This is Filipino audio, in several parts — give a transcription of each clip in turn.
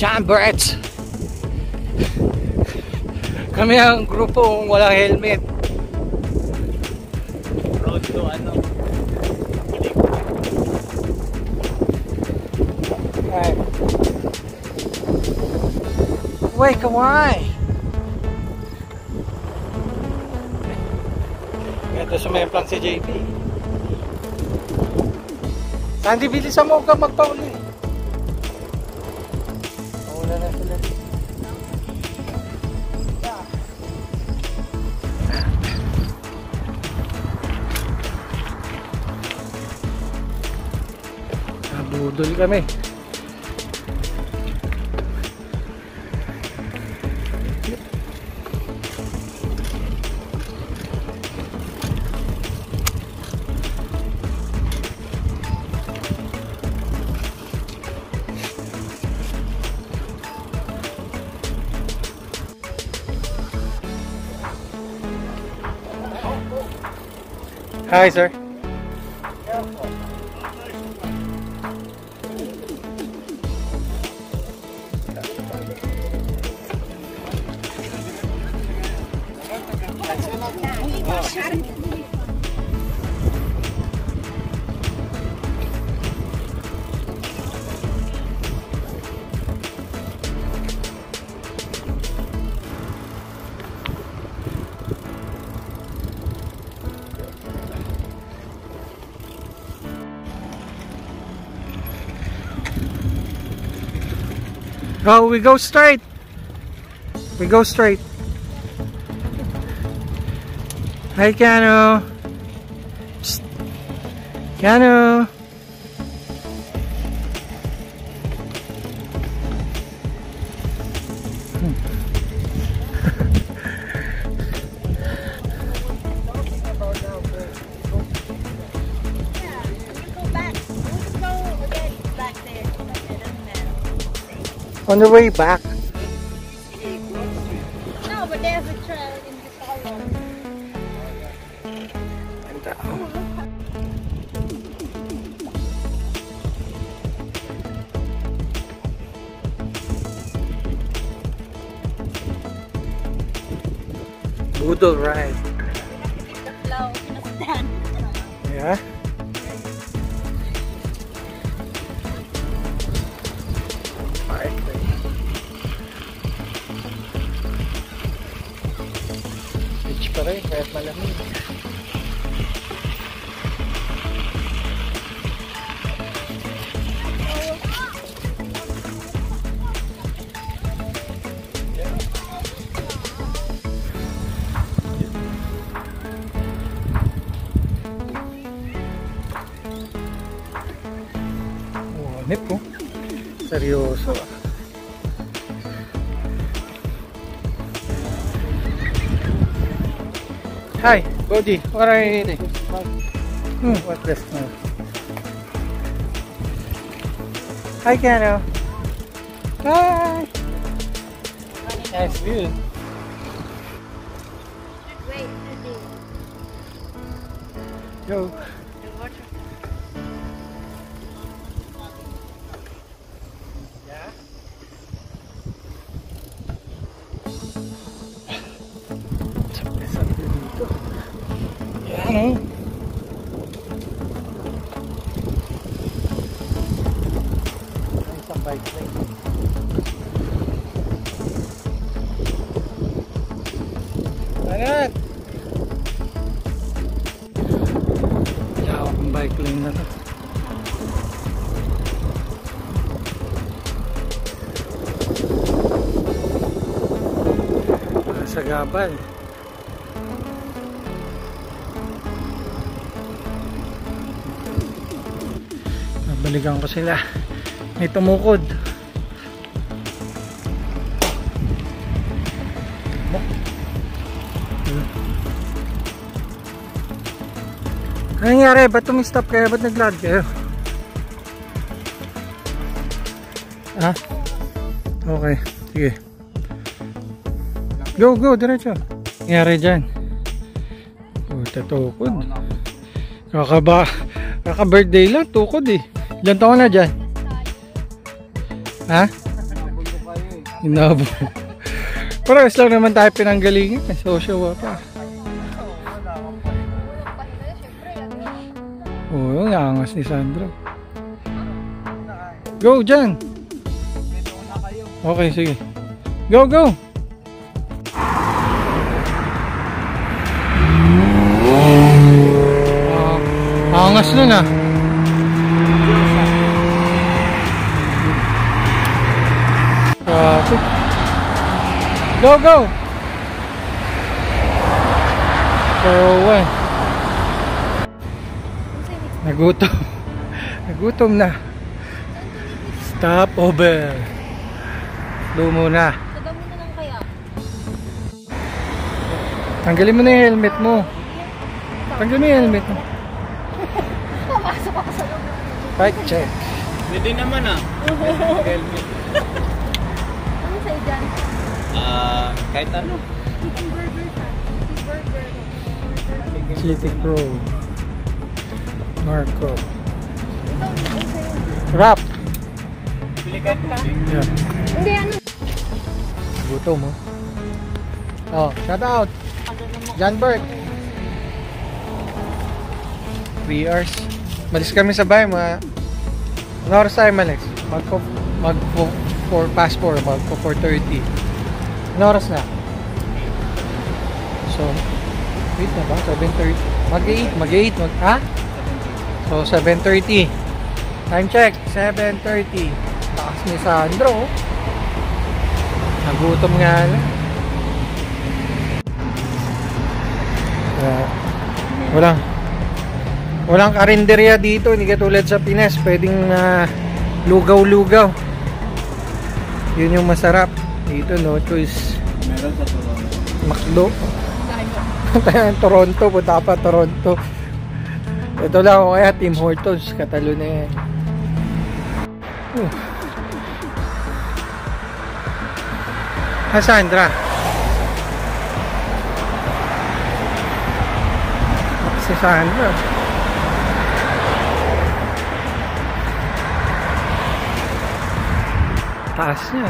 Chamberts. Kami ang grupong walang helmet. Road to ano? Alright. Wait, kawai. Ito sumemplang si JP. Sandy, bilisan mo ka magpauli. Mauna na sila. Budol kami. Hi, sir. Oh, we go straight. We go straight. Hi, Cano. Psst. Cano. On the way back. No, but there's a trail in the forward. Budol ride. The flow in a stand. Yeah. Pa rin, kahit malamig. Nip po. Seryoso. Hi, Bodhi. What are you eating? What's this? Hi, Cano. Hi. Nice view. Wait, Go. Yan o. Isang bike lane. Anak! Lawak ang bike lane na to. Sa gabal. Balikan ko sila. May tumukod. Ano nangyari? Ba't tumistop kayo? Ba't nag-lag kayo? Ah? Okay. Sige. Go, go. Diretso. Nangyari dyan. Oh, tatukod. Kaka-birthday lang. Tukod eh. Ilan taon na dyan? Ha? Inabo. Parehas lang naman tayo pinanggalingan. Sosyo pa. Oo, yung angas ni Sandro. Go, dyan! Okay, sige. Go, go! Angas nun ah. Go, go! Kawawan. Nagutom. Nagutom na. Stop over. Slow muna. Taga mo na lang kaya. Tanggalin mo na yung helmet mo. Tanggalin mo yung helmet mo. Pumasok ako sa loob. Right check. Pwede naman ah. Helmet. Ano sa'yo dyan? Kahit ano. Chicken burger ka. Chicken burger. City Pro. Marco. Ito, ano sa'yo? Wrap. Pilikan ka. Yeah. Hindi, ano? Gutom mo. Oh, shout out. John Burke. 3 hours. Malis kami sa bahay mga... Ano oras tayo malis? Past 4, magpo 4:30. Ano oras na? So, 8 na ba? 7:30. Mag-8. Ha? So, 7:30. Time check, 7:30. Takas ni Sandro. Nagutom nga lang. Walang karinderya dito, hindi katulad sa Pinas, pwedeng lugaw-lugaw. Yun yung masarap. Dito no choice. Meron sa Toronto. McDo. Toronto, punta pa Toronto. Ito lang ako kaya Tim Hortons, katalo na yan. Sandra. Si Sandra. Taas niya.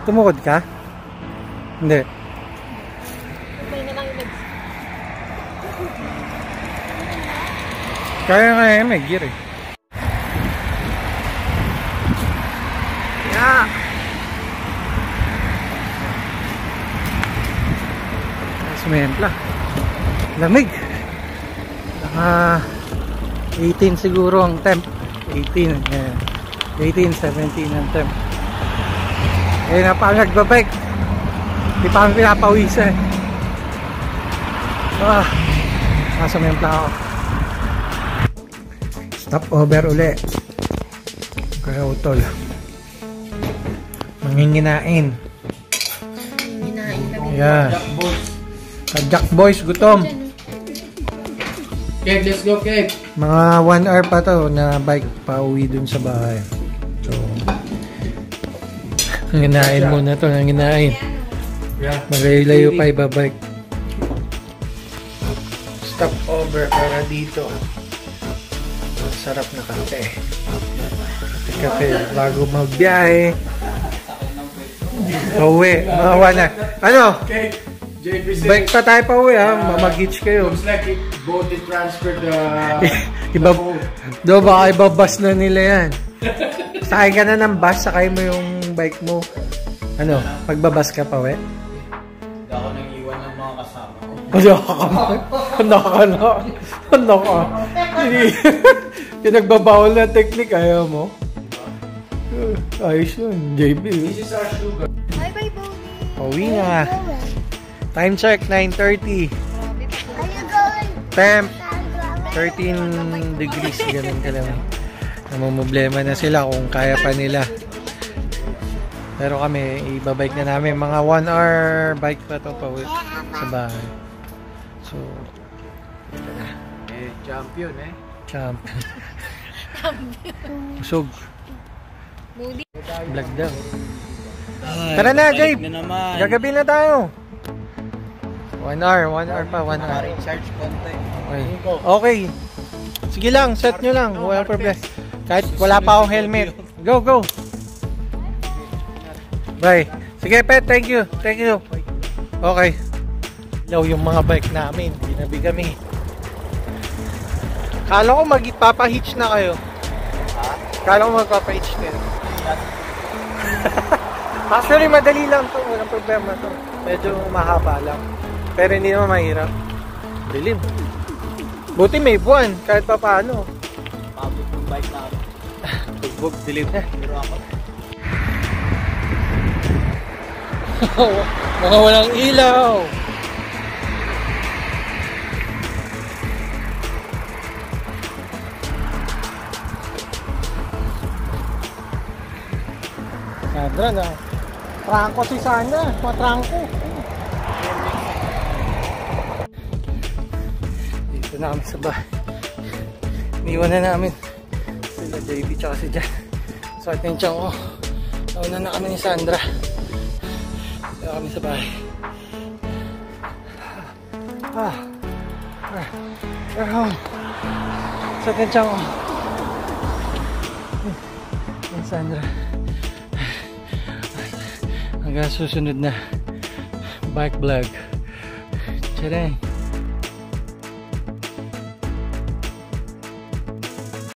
Tumukod ka? Hindi. May na lang yung legs. Kaya nga may gear eh. Yeah. Sumempla. Lamig. 18 siguro ang temp. 18, 17 ang temp. Eh na pa nagbabike. Di pa kami pinapawisan. Sumempla ako. Stop over uli. Kaya utol. Manginginain. Hinain kami. Yeah. Jack boys, gutom. Cake, let's go cake. Mga 1 hour pa to na bike pa uwi dun sa bahay. So, nginain muna to, nginain. Yeah. Maglayo pa ibabike. Stop over para dito. Sarap na kape. Kape bago magbiyahe. Pauwi, mga 1 hour. Ano? Cake. JP Bike pa tayo pa uwi ha, mamag-hitch kayo. looks like it both transfer the baka ibabas na nila yan. Sakay ka na ng bus, sakay mo yung bike mo. Ano, magbabas ka pa uwi? Hindi ako nang iwan ng mga kasama ko. Ano ka? Pinagbabawal na technique, ayaw mo? Ayos yun, JB. This is our sugar. Bye-bye, Bodhi. Pauwi na. Time check, 9:30. Are you going? Temp, 13 degrees, ganun ka lang. Namumblema na sila kung kaya pa nila. Pero kami, ibabike na namin. Mga 1 hour bike pa to pa sa bahay. So, ito na. Champion Champion. Usog. Bodhi. Vlog daw. Tara na, Gabe. Gagabi na tayo. 1 hour pa, 1 hour. Recharge konti. Okay. Okay. Sige lang, set nyo lang. Walang problem. Kahit wala pa akong helmet. Go, go! Bye. Sige, Pet. Thank you. Thank you. Okay. Ilaw yung mga bike namin. Ginabi kami. Kala ko magpapahitch na kayo. Kala ko magpapahitch kayo. Actually, madali lang to. Walang problema to. Medyo mahaba lang. Pero hindi naman mahirap. Dilim. Buti may buwan. Kahit pa paano. Pagod yung bike na ako. Tugbog, dilim na. Pero ako. Mga walang ilaw. Sandra na. Trangko si Sandra. Matrangko. Dito na kami sa bahay. Iniwan na namin sila JB tsaka si Jan. So at yung tiyan ko. Nauna na kami ni Sandra. Dito kami sa bahay. We're home. So at yung tiyan ko. Yung Sandra. Hanggang susunod na bike vlog. Tcharam!